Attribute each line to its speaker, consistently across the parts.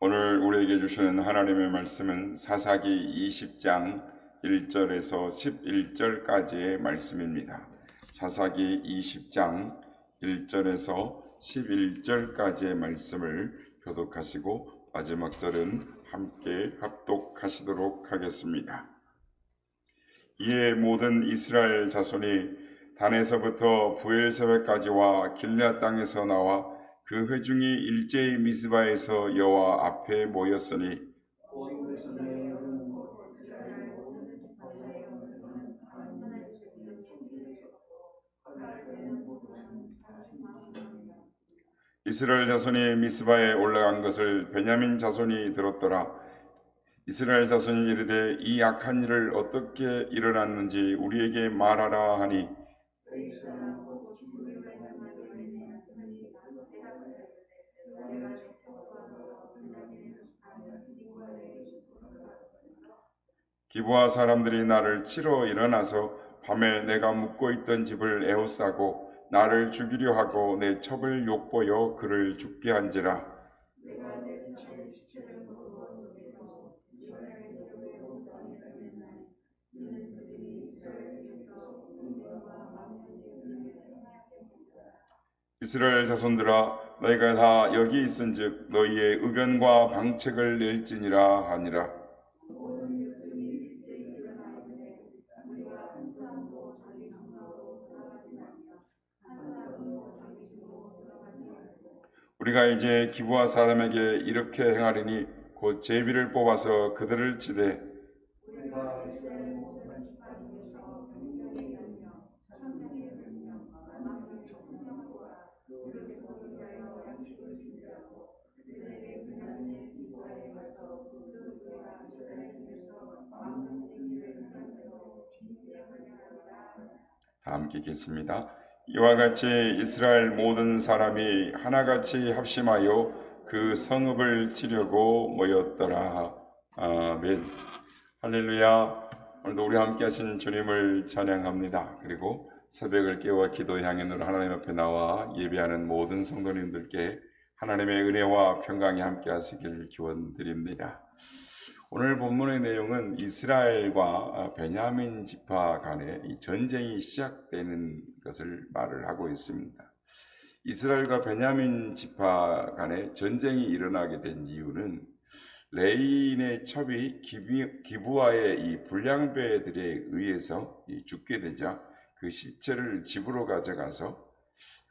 Speaker 1: 오늘 우리에게 주시는 하나님의 말씀은 사사기 20장 1절에서 11절까지의 말씀입니다. 사사기 20장 1절에서 11절까지의 말씀을 교독하시고 마지막 절은 함께 합독하시도록 하겠습니다. 이에 모든 이스라엘 자손이 단에서부터 부엘세바까지와 길앗 땅에서 나와 그 회중이 일제히 미스바에서 여호와 앞에 모였으니 이스라엘 자손이 미스바에 올라간 것을 베냐민 자손이 들었더라. 이스라엘 자손이 이르되 이 악한 일을 어떻게 일어났는지 우리에게 말하라 하니 기브아 사람들이 나를 치러 일어나서 밤에 내가 묵고 있던 집을 에워싸고 나를 죽이려 하고 내 첩을 욕보여 그를 죽게 한지라. 이스라엘 자손들아 너희가 다 여기 있은즉 너희의 의견과 방책을 낼지니라 하니라. 우리가 이제 기브아 사람에게 이렇게 행하리니 곧 제비를 뽑아서 그들을 치되 다 함께 읽겠습니다. 이와 같이 이스라엘 모든 사람이 하나같이 합심하여 그 성읍을 치려고 모였더라. 아멘. 할렐루야. 오늘도 우리 함께 하신 주님을 찬양합니다. 그리고 새벽을 깨워 기도 향연으로 하나님 앞에 나와 예배하는 모든 성도님들께 하나님의 은혜와 평강이 함께 하시길 기원드립니다. 오늘 본문의 내용은 이스라엘과 베냐민 지파 간의 이 전쟁이 시작되는 것을 말을 하고 있습니다. 이스라엘과 베냐민 지파 간의 전쟁이 일어나게 된 이유는 레인의 첩이 기브아의 이 불량배들에 의해서 죽게 되자 그 시체를 집으로 가져가서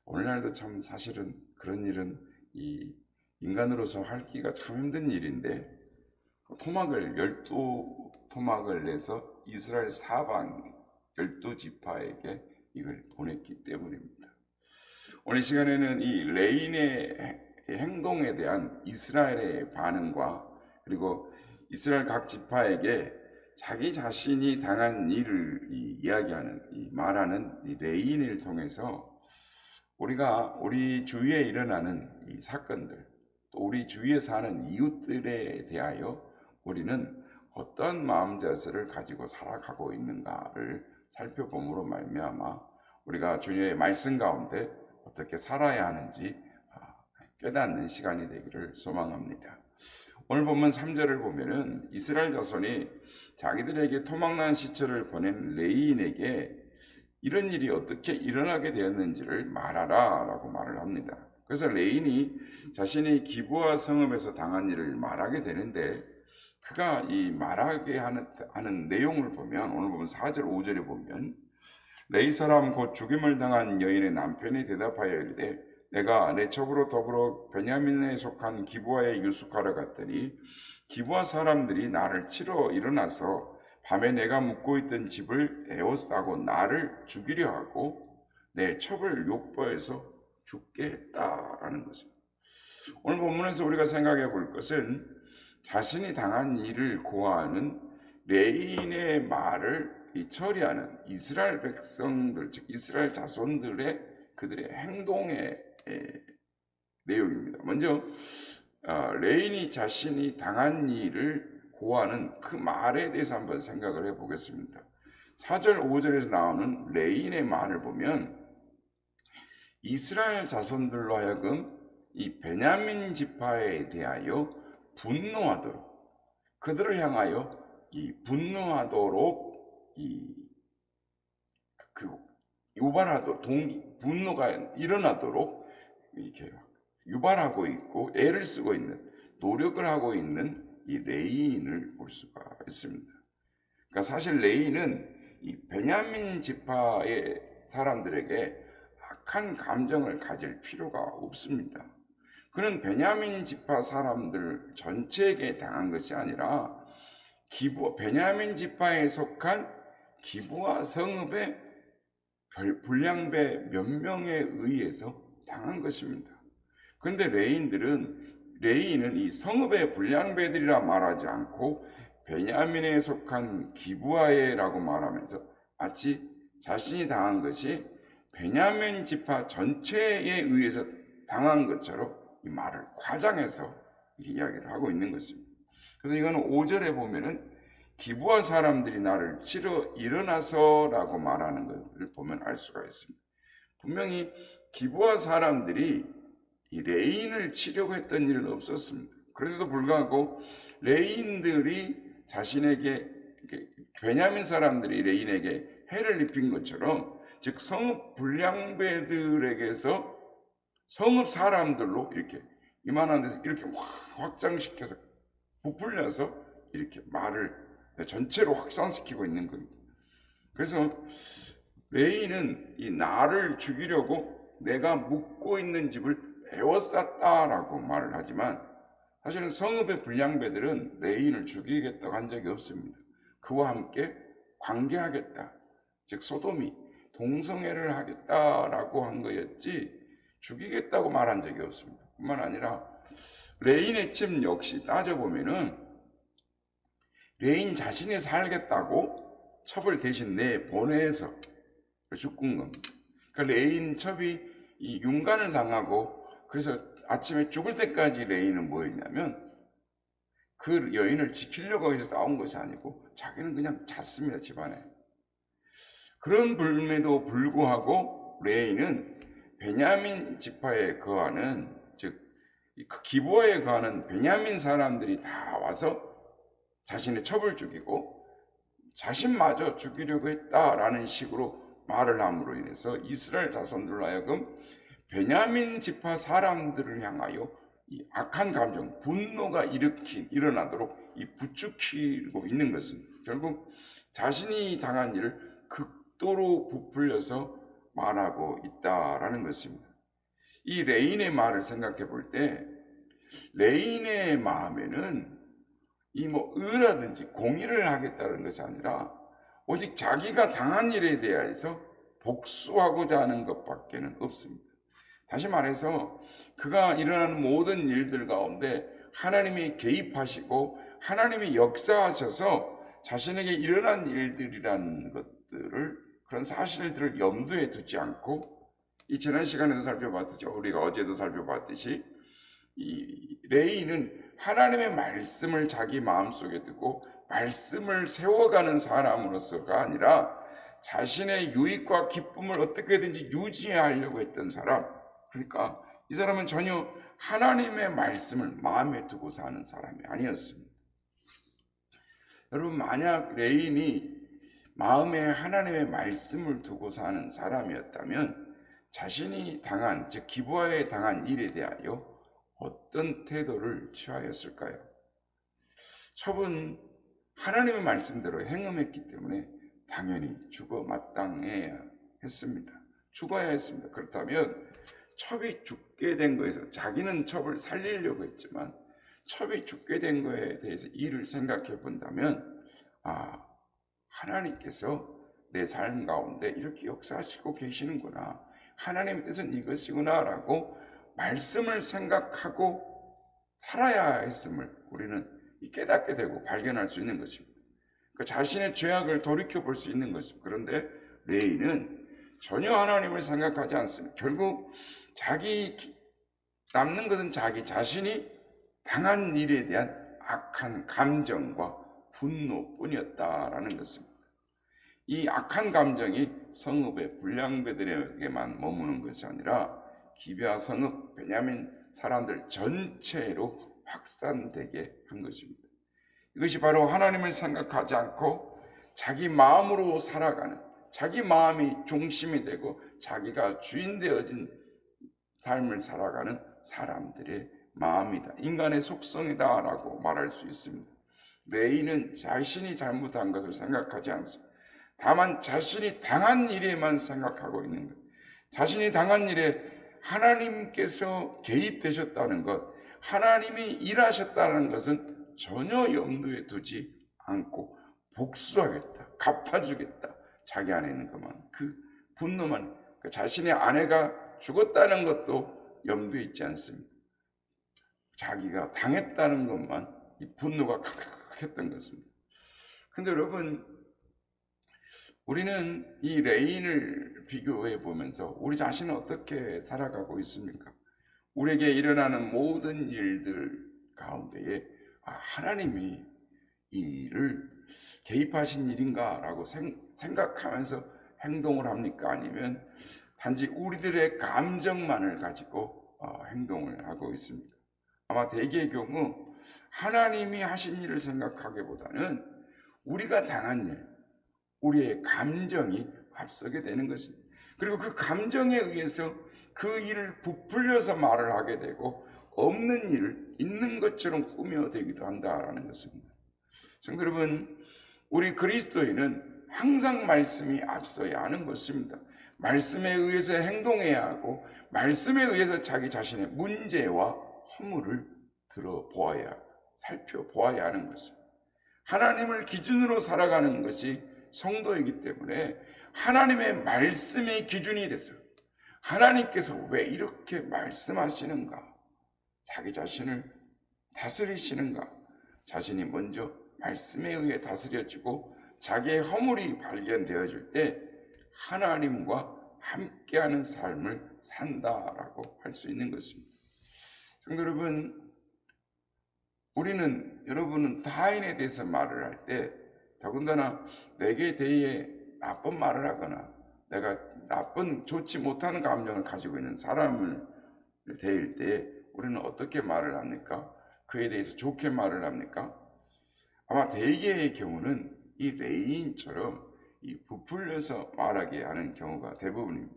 Speaker 1: 오늘날도 참 사실은 그런 일은 이 인간으로서 하기가 참 힘든 일인데 토막을 12토막을 내서 이스라엘 사방 12지파에게 이걸 보냈기 때문입니다. 오늘 시간에는 이 레인의 행동에 대한 이스라엘의 반응과 그리고 이스라엘 각 지파에게 자기 자신이 당한 일을 이야기하는 말하는 이 레인을 통해서 우리가 우리 주위에 일어나는 이 사건들 또 우리 주위에 사는 이웃들에 대하여 우리는 어떤 마음 자세를 가지고 살아가고 있는가를 살펴봄으로 말미암아 우리가 주님의 말씀 가운데 어떻게 살아야 하는지 깨닫는 시간이 되기를 소망합니다. 오늘 본문 3절을 보면은 이스라엘 자손이 자기들에게 토막난 시체를 보낸 레인에게 이런 일이 어떻게 일어나게 되었는지를 말하라 라고 말을 합니다. 그래서 레인이 자신이 기브아 성읍에서 당한 일을 말하게 되는데 그가 이 말하게 하는 내용을 보면 오늘 보면 4절 5절에 보면 레이 사람 곧 죽임을 당한 여인의 남편이 대답하여 이르되 내가 내 첩으로 더불어 베냐민에 속한 기브아에 유숙하러 갔더니 기브아 사람들이 나를 치러 일어나서 밤에 내가 묵고 있던 집을 에워싸고 나를 죽이려 하고 내 첩을 욕보해서 죽게 했다라는 것입니다. 오늘 본문에서 우리가 생각해 볼 것은 자신이 당한 일을 고하는 레인의 말을 처리하는 이스라엘 백성들, 즉 이스라엘 자손들의 그들의 행동의 내용입니다. 먼저 레인이 자신이 당한 일을 고하는 그 말에 대해서 한번 생각을 해보겠습니다. 4절 5절에서 나오는 레인의 말을 보면 이스라엘 자손들로 하여금 이 베냐민 지파에 대하여 분노하도록, 그들을 향하여 이 분노하도록 그 유발하도록 분노가 일어나도록 이렇게 유발하고 있고 애를 쓰고 있는, 노력을 하고 있는 이 레인을 볼 수가 있습니다. 그러니까 사실 레인은 이 베냐민 지파의 사람들에게 악한 감정을 가질 필요가 없습니다. 그는 베냐민 지파 사람들 전체에게 당한 것이 아니라 베냐민 지파에 속한 기브아 성읍의 불량배 몇 명에 의해서 당한 것입니다. 그런데 레인은 이 성읍의 불량배들이라 말하지 않고 베냐민에 속한 기브아에라고 말하면서 마치 자신이 당한 것이 베냐민 지파 전체에 의해서 당한 것처럼 이 말을 과장해서 이야기를 하고 있는 것입니다. 그래서 이거는 5절에 보면은 기브아 사람들이 나를 치러 일어나서라고 말하는 것을 보면 알 수가 있습니다. 분명히 기브아 사람들이 이 레인을 치려고 했던 일은 없었습니다. 그런데도 불구하고 레인들이 자신에게, 베냐민 사람들이 레인에게 해를 입힌 것처럼, 즉 성읍 불량배들에게서 성읍 사람들로 이렇게 이만한 데서 이렇게 확장시켜서 부풀려서 이렇게 말을 전체로 확산시키고 있는 겁니다. 그래서 레인은 이 나를 죽이려고 내가 묵고 있는 집을 에워쌌다라고 말을 하지만, 사실은 성읍의 불량배들은 레인을 죽이겠다고 한 적이 없습니다. 그와 함께 관계하겠다, 즉 소돔이 동성애를 하겠다라고 한 거였지 죽이겠다고 말한 적이 없습니다. 뿐만 아니라 레인의 집 역시 따져보면은 레인 자신이 살겠다고 첩을 대신 내보내서 죽은 겁니다. 그러니까 레인 첩이 이 윤관을 당하고, 그래서 아침에 죽을 때까지 레인은 뭐였냐면 그 여인을 지키려고 해서 싸운 것이 아니고 자기는 그냥 잤습니다, 집안에. 그런 불임에도 불구하고 레인은 베냐민 지파에 거하는, 즉 기브아에 거하는 베냐민 사람들이 다 와서 자신의 첩을 죽이고 자신마저 죽이려고 했다라는 식으로 말을 함으로 인해서 이스라엘 자손들로 하여금 베냐민 지파 사람들을 향하여 이 악한 감정, 분노가 일어나도록 부추기고 있는 것입니다. 결국 자신이 당한 일을 극도로 부풀려서 말하고 있다라는 것입니다. 이 레인의 말을 생각해 볼 때 레인의 마음에는 의라든지 공의를 하겠다는 것이 아니라 오직 자기가 당한 일에 대해서 복수하고자 하는 것밖에는 없습니다. 다시 말해서 그가 일어나는 모든 일들 가운데 하나님이 개입하시고 하나님이 역사하셔서 자신에게 일어난 일들이라는 것들을, 그런 사실들을 염두에 두지 않고, 이 지난 시간에도 살펴봤듯이, 우리가 어제도 살펴봤듯이, 이 레이는 하나님의 말씀을 자기 마음속에 두고 말씀을 세워가는 사람으로서가 아니라 자신의 유익과 기쁨을 어떻게든지 유지하려고 했던 사람, 그러니까 이 사람은 전혀 하나님의 말씀을 마음에 두고 사는 사람이 아니었습니다. 여러분, 만약 레인이 마음에 하나님의 말씀을 두고 사는 사람이었다면 자신이 당한, 즉 기브아에 당한 일에 대하여 어떤 태도를 취하였을까요? 첩은 하나님의 말씀대로 행함했기 때문에 당연히 죽어 마땅해야 했습니다. 죽어야 했습니다. 그렇다면 첩이 죽게 된 거에서, 자기는 첩을 살리려고 했지만 첩이 죽게 된 거에 대해서 이를 생각해 본다면, 하나님께서 내 삶 가운데 이렇게 역사하시고 계시는구나, 하나님의 뜻은 이것이구나 라고 말씀을 생각하고 살아야 했음을 우리는 깨닫게 되고 발견할 수 있는 것입니다. 그 자신의 죄악을 돌이켜 볼 수 있는 것입니다. 그런데 레이는 전혀 하나님을 생각하지 않습니다. 결국 남는 것은 자기 자신이 당한 일에 대한 악한 감정과 분노뿐이었다라는 것입니다. 이 악한 감정이 성읍의 불량배들에게만 머무는 것이 아니라 기브아 성읍 베냐민 사람들 전체로 확산되게 한 것입니다. 이것이 바로 하나님을 생각하지 않고 자기 마음으로 살아가는, 자기 마음이 중심이 되고 자기가 주인 되어진 삶을 살아가는 사람들의 마음이다, 인간의 속성이다라고 말할 수 있습니다. 레위는 자신이 잘못한 것을 생각하지 않습니다. 다만 자신이 당한 일에만 생각하고 있는 것, 자신이 당한 일에 하나님께서 개입되셨다는 것, 하나님이 일하셨다는 것은 전혀 염두에 두지 않고 복수하겠다, 갚아주겠다, 자기 안에 있는 것만, 그 분노만, 그 자신의 아내가 죽었다는 것도 염두에 있지 않습니다. 자기가 당했다는 것만 이 분노가 가득했던 것입니다. 근데 여러분, 우리는 이 레인을 비교해 보면서 우리 자신은 어떻게 살아가고 있습니까? 우리에게 일어나는 모든 일들 가운데에 하나님이 이 일을 개입하신 일인가 라고 생각하면서 행동을 합니까? 아니면 단지 우리들의 감정만을 가지고 행동을 하고 있습니다. 아마 대개의 경우 하나님이 하신 일을 생각하기보다는 우리가 당한 일, 우리의 감정이 앞서게 되는 것입니다. 그리고 그 감정에 의해서 그 일을 부풀려서 말을 하게 되고 없는 일을 있는 것처럼 꾸며대기도 한다라는 것입니다. 성도 여러분, 우리 그리스도인은 항상 말씀이 앞서야 하는 것입니다. 말씀에 의해서 행동해야 하고 말씀에 의해서 자기 자신의 문제와 허물을 들어보아야, 살펴보아야 하는 것입니다. 하나님을 기준으로 살아가는 것이 성도이기 때문에 하나님의 말씀의 기준이 돼서 하나님께서 왜 이렇게 말씀하시는가, 자기 자신을 다스리시는가, 자신이 먼저 말씀에 의해 다스려지고 자기의 허물이 발견되어질 때 하나님과 함께하는 삶을 산다라고 할 수 있는 것입니다. 성도 여러분, 여러분은 타인에 대해서 말을 할 때 더군다나 내게 대해 나쁜 말을 하거나 내가 나쁜 좋지 못하는 감정을 가지고 있는 사람을 대할 때 우리는 어떻게 말을 합니까? 그에 대해서 좋게 말을 합니까? 아마 대개의 경우는 이 레인처럼 이 부풀려서 말하게 하는 경우가 대부분입니다.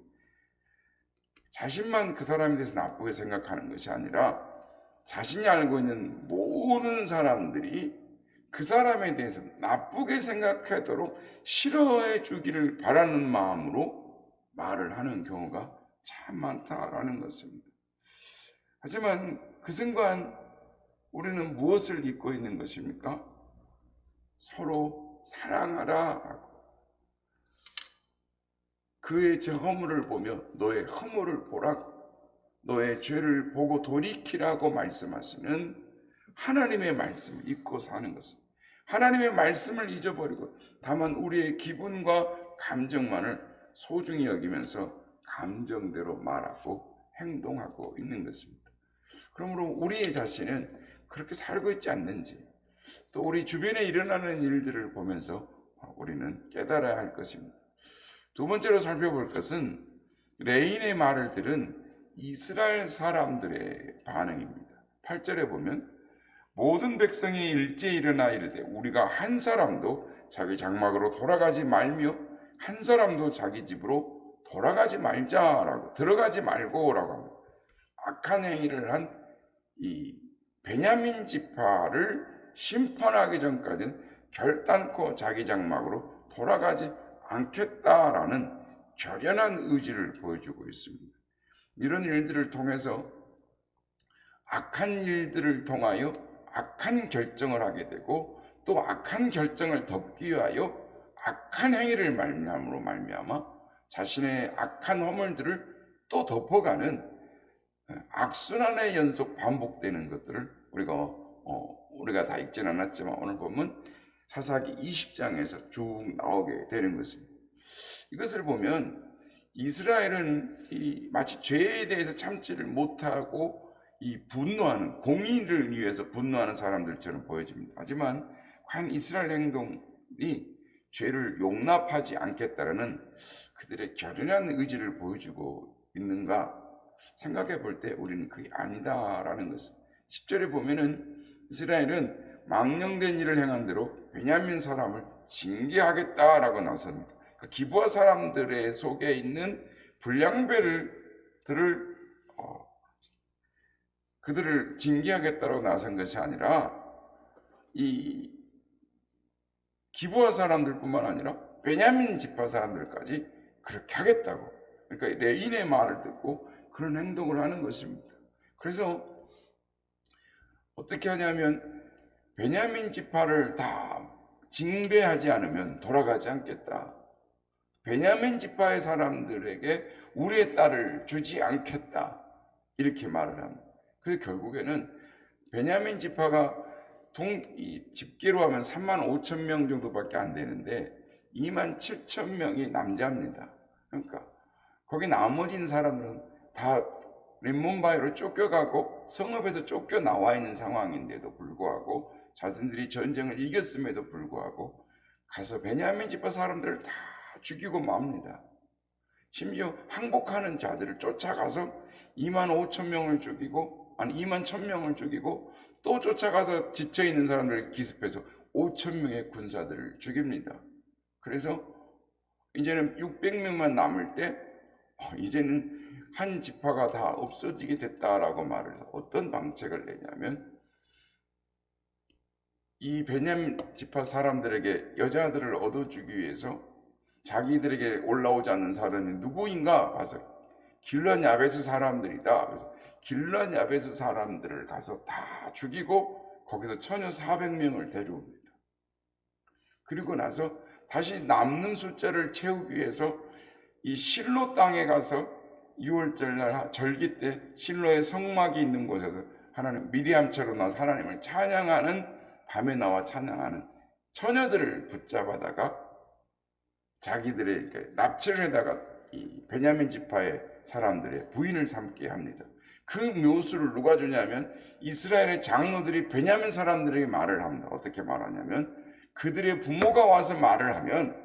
Speaker 1: 자신만 그 사람에 대해서 나쁘게 생각하는 것이 아니라 자신이 알고 있는 모든 사람들이 그 사람에 대해서 나쁘게 생각하도록 싫어해 주기를 바라는 마음으로 말을 하는 경우가 참 많다라는 것입니다. 하지만 그 순간 우리는 무엇을 잊고 있는 것입니까? 서로 사랑하라. 그의 저 허물을 보며 너의 허물을 보라, 너의 죄를 보고 돌이키라고 말씀하시는 하나님의 말씀을 잊고 사는 것입니다. 하나님의 말씀을 잊어버리고 다만 우리의 기분과 감정만을 소중히 여기면서 감정대로 말하고 행동하고 있는 것입니다. 그러므로 우리의 자신은 그렇게 살고 있지 않는지, 또 우리 주변에 일어나는 일들을 보면서 우리는 깨달아야 할 것입니다. 두 번째로 살펴볼 것은 레인의 말을 들은 이스라엘 사람들의 반응입니다. 8절에 보면 모든 백성이 일제히 일어나 이르되 우리가 한 사람도 자기 장막으로 돌아가지 말며 한 사람도 자기 집으로 돌아가지 말자라고, 들어가지 말고라고 합니다. 악한 행위를 한 이 베냐민 지파를 심판하기 전까지는 결단코 자기 장막으로 돌아가지 않겠다라는 결연한 의지를 보여주고 있습니다. 이런 일들을 통해서 악한 일들을 통하여 악한 결정을 하게 되고 또 악한 결정을 덮기 위하여 악한 행위를 말미암아 자신의 악한 허물들을 또 덮어가는 악순환의 연속 반복되는 것들을 우리가 다 읽지는 않았지만 오늘 보면 사사기 20장에서 쭉 나오게 되는 것입니다. 이것을 보면 이스라엘은 마치 죄에 대해서 참지를 못하고 분노하는, 공의를 위해서 분노하는 사람들처럼 보여집니다. 하지만 과연 이스라엘 행동이 죄를 용납하지 않겠다라는 그들의 결연한 의지를 보여주고 있는가 생각해 볼 때 우리는 그게 아니다라는 것을, 10절에 보면은 이스라엘은 망령된 일을 행한 대로 베냐민 사람을 징계하겠다라고 나섭니다. 그러니까 기브아 사람들의 속에 있는 그들을 징계하겠다고 나선 것이 아니라 이 기브아 사람들뿐만 아니라 베냐민 지파 사람들까지 그렇게 하겠다고, 그러니까 레인의 말을 듣고 그런 행동을 하는 것입니다. 그래서 어떻게 하냐면 베냐민 지파를 다 징배하지 않으면 돌아가지 않겠다. 베냐민 지파의 사람들에게 우리의 딸을 주지 않겠다. 이렇게 말을 합니다. 그래서 결국에는 베냐민 지파가 집계로 하면 35,000명 정도밖에 안 되는데 27,000명이 남자입니다. 그러니까 거기 나머진 사람들은 다 림몬바이로 쫓겨가고 성읍에서 쫓겨나와 있는 상황인데도 불구하고, 자신들이 전쟁을 이겼음에도 불구하고 가서 베냐민 지파 사람들을 다 죽이고 맙니다. 심지어 항복하는 자들을 쫓아가서 25,000명을 죽이고, 21,000명을 죽이고, 또 쫓아가서 지쳐있는 사람들을 기습해서 5,000명의 군사들을 죽입니다. 그래서 이제는 600명만 남을 때 이제는 한 지파가 다 없어지게 됐다라고 말을 해서 어떤 방책을 내냐면, 이 베냐민 지파 사람들에게 여자들을 얻어주기 위해서 자기들에게 올라오지 않는 사람이 누구인가 봐서 길르앗 야베스 사람들이다. 그래서 길르앗 야베스 사람들을 가서 다 죽이고 거기서 처녀 400명을 데려옵니다. 그리고 나서 다시 남는 숫자를 채우기 위해서 이 실로 땅에 가서 6월절날 절기 때 실로의 성막이 있는 곳에서 하나님 미리암처럼 나서 하나님을 찬양하는, 밤에 나와 찬양하는 처녀들을 붙잡아다가 자기들의 납치를 해다가 이 베냐민 지파의 사람들의 부인을 삼게 합니다. 그 묘수를 누가 주냐면 이스라엘의 장로들이 베냐민 사람들에게 말을 합니다. 어떻게 말하냐면 그들의 부모가 와서 말을 하면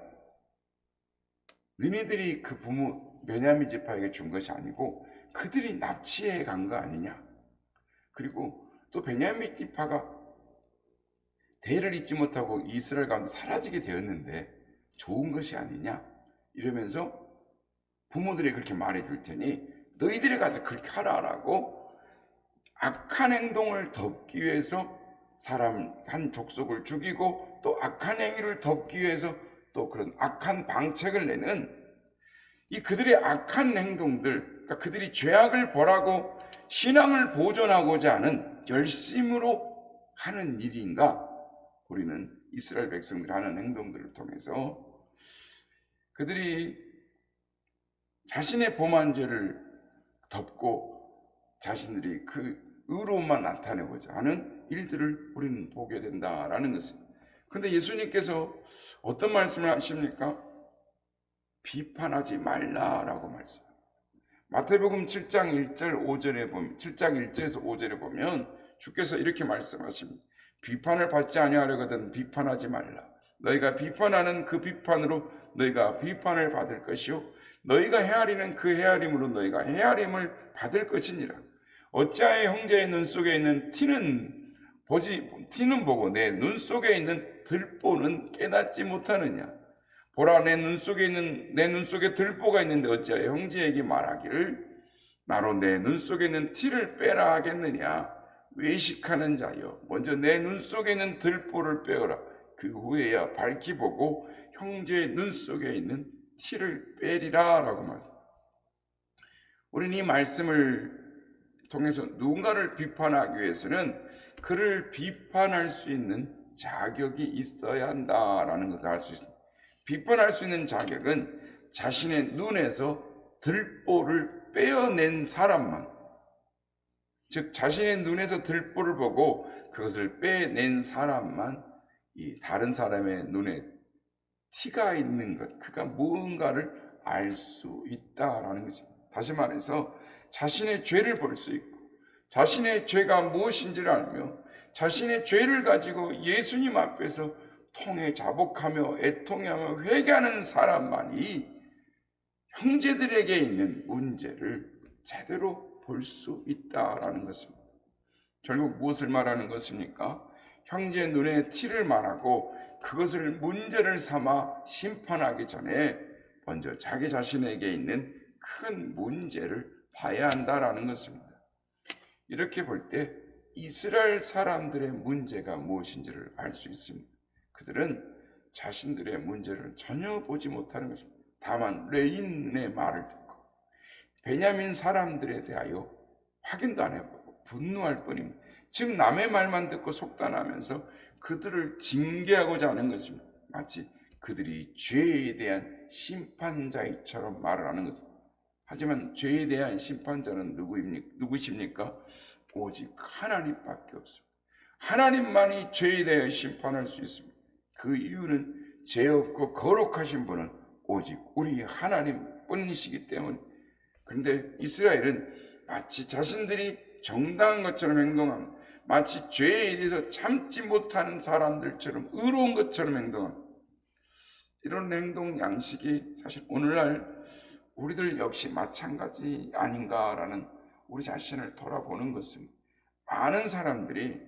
Speaker 1: 너희들이 그 부모 베냐민 지파에게 준 것이 아니고 그들이 납치해 간 거 아니냐. 그리고 또 베냐민 지파가 대를 잇지 못하고 이스라엘 가운데 사라지게 되었는데 좋은 것이 아니냐. 이러면서 부모들이 그렇게 말해줄 테니 너희들이 가서 그렇게 하라라고 악한 행동을 덮기 위해서 사람 한 족속을 죽이고 또 악한 행위를 덮기 위해서 또 그런 악한 방책을 내는 이 그들의 악한 행동들, 그러니까 그들이 죄악을 벌하고 신앙을 보존하고자 하는 열심으로 하는 일인가? 우리는 이스라엘 백성들이 하는 행동들을 통해서 그들이 자신의 범한 죄를 덮고 자신들이 그 의로움만 나타내고자 하는 일들을 우리는 보게 된다라는 것입니다. 그런데 예수님께서 어떤 말씀을 하십니까? 비판하지 말라라고 말씀합니다. 마태복음 7장 1절 5절에 보면 7장 1절에서 5절에 보면 주께서 이렇게 말씀하십니다. 비판을 받지 아니하려거든 비판하지 말라. 너희가 비판하는 그 비판으로 너희가 비판을 받을 것이요 너희가 헤아리는 그 헤아림으로 너희가 헤아림을 받을 것이니라. 어찌하여 형제의 눈 속에 있는 티는 보고 내 눈 속에 있는 들보는 깨닫지 못하느냐. 보라, 내 눈 속에 들보가 있는데 어찌하여 형제에게 말하기를 나로 내 눈 속에 있는 티를 빼라 하겠느냐. 외식하는 자여, 먼저 내 눈 속에 있는 들보를 빼어라. 그 후에야 밝히 보고 형제의 눈 속에 있는 티를 빼리라 라고 말씀합니다. 우리는 이 말씀을 통해서 누군가를 비판하기 위해서는 그를 비판할 수 있는 자격이 있어야 한다라는 것을 알 수 있습니다. 비판할 수 있는 자격은 자신의 눈에서 들보를 빼어낸 사람만, 즉 자신의 눈에서 들보를 보고 그것을 빼낸 사람만 이 다른 사람의 눈에 티가 있는 것, 그가 무언가를 알 수 있다라는 것입니다. 다시 말해서 자신의 죄를 볼 수 있고 자신의 죄가 무엇인지를 알며 자신의 죄를 가지고 예수님 앞에서 통해 자복하며 애통하며 회개하는 사람만이 형제들에게 있는 문제를 제대로 볼 수 있다라는 것입니다. 결국 무엇을 말하는 것입니까? 형제 눈에 티를 말하고 그것을 문제를 삼아 심판하기 전에 먼저 자기 자신에게 있는 큰 문제를 봐야 한다라는 것입니다. 이렇게 볼 때 이스라엘 사람들의 문제가 무엇인지를 알 수 있습니다. 그들은 자신들의 문제를 전혀 보지 못하는 것입니다. 다만 레인의 말을 듣고 베냐민 사람들에 대하여 확인도 안 해보고 분노할 뿐입니다. 즉 남의 말만 듣고 속단하면서 그들을 징계하고자 하는 것입니다. 마치 그들이 죄에 대한 심판자처럼 말을 하는 것입니다. 하지만 죄에 대한 심판자는 누구십니까? 오직 하나님밖에 없습니다. 하나님만이 죄에 대해 심판할 수 있습니다. 그 이유는 죄 없고 거룩하신 분은 오직 우리 하나님뿐이시기 때문에. 그런데 이스라엘은 마치 자신들이 정당한 것처럼 행동합니다. 마치 죄에 대해서 참지 못하는 사람들처럼 의로운 것처럼 행동합니다. 이런 행동 양식이 사실 오늘날 우리들 역시 마찬가지 아닌가라는 우리 자신을 돌아보는 것입니다. 많은 사람들이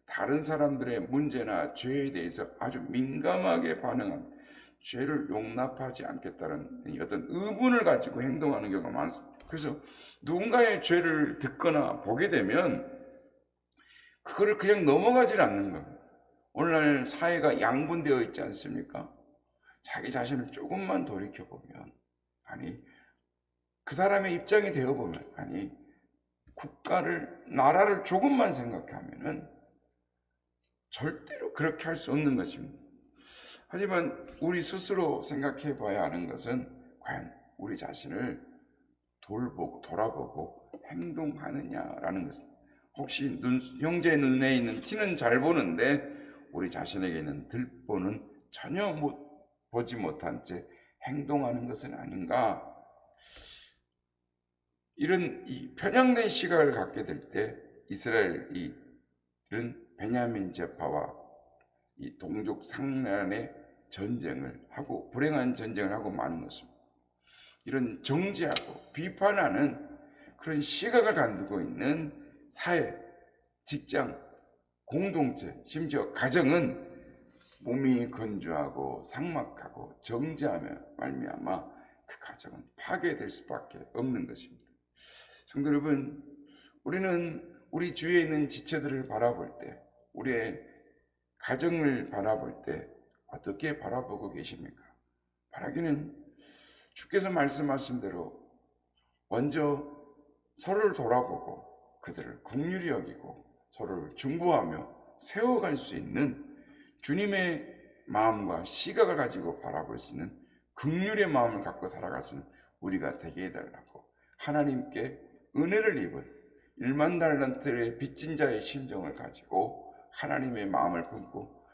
Speaker 1: 다른 사람들의 문제나 죄에 대해서 아주 민감하게 반응한 죄를 용납하지 않겠다는 어떤 의문을 가지고 행동하는 경우가 많습니다. 그래서 누군가의 죄를 듣거나 보게 되면 그거를 그냥 넘어가질 않는 겁니다. 오늘날 사회가 양분되어 있지 않습니까? 자기 자신을 조금만 돌이켜보면, 아니 그 사람의 입장이 되어보면, 아니 국가를, 나라를 조금만 생각하면은 절대로 그렇게 할 수 없는 것입니다. 하지만 우리 스스로 생각해 봐야 하는 것은 과연 우리 자신을 돌아보고 행동하느냐라는 것입니다. 혹시 형제의 눈에 있는 티는 잘 보는데 우리 자신에게 있는 들보는 전혀 보지 못한 채 행동하는 것은 아닌가? 이런 이 편향된 시각을 갖게 될 때 이스라엘이 이런 베냐민 제파와 이 동족 상란의 전쟁을 하고 불행한 전쟁을 하고 마는 것입니다. 이런 정죄하고 비판하는 그런 시각을 가지고 있는 사회, 직장, 공동체, 심지어 가정은 몸이 건조하고 삭막하고 정죄하며 말미암아 그 가정은 파괴될 수밖에 없는 것입니다. 성도 여러분, 우리는 우리 주위에 있는 지체들을 바라볼 때, 우리의 가정을 바라볼 때 어떻게 바라보고 계십니까? 바라기는 주께서 말씀하신 대로 먼저 서로를 돌아보고 그들을 긍휼히 여기고 서로를 중보하며 세워갈 수 있는 주님의 마음과 시각을 가지고 바라볼 수 있는 긍휼의 마음을 갖고 살아갈 수 있는 우리가 되게 해달라고, 하나님께 은혜를 입은 1만 달란트의 빚진 자의 심정을 가지고 하나님의 마음을 품고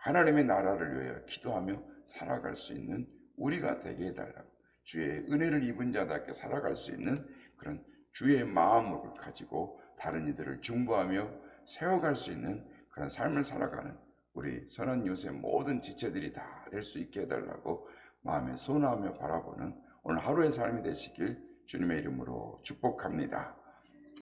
Speaker 1: 하나님의 나라를 위하여 기도하며 살아갈 수 있는 우리가 되게 해달라고, 주의 은혜를 입은 자답게 살아갈 수 있는 그런 주의 마음을 가지고 다른 이들을 중보하며 세워갈 수 있는 그런 삶을 살아가는 우리 선한 요새 모든 지체들이 다 될 수 있게 해달라고 마음에 소원하며 바라보는 오늘 하루의 삶이 되시길 주님의 이름으로 축복합니다.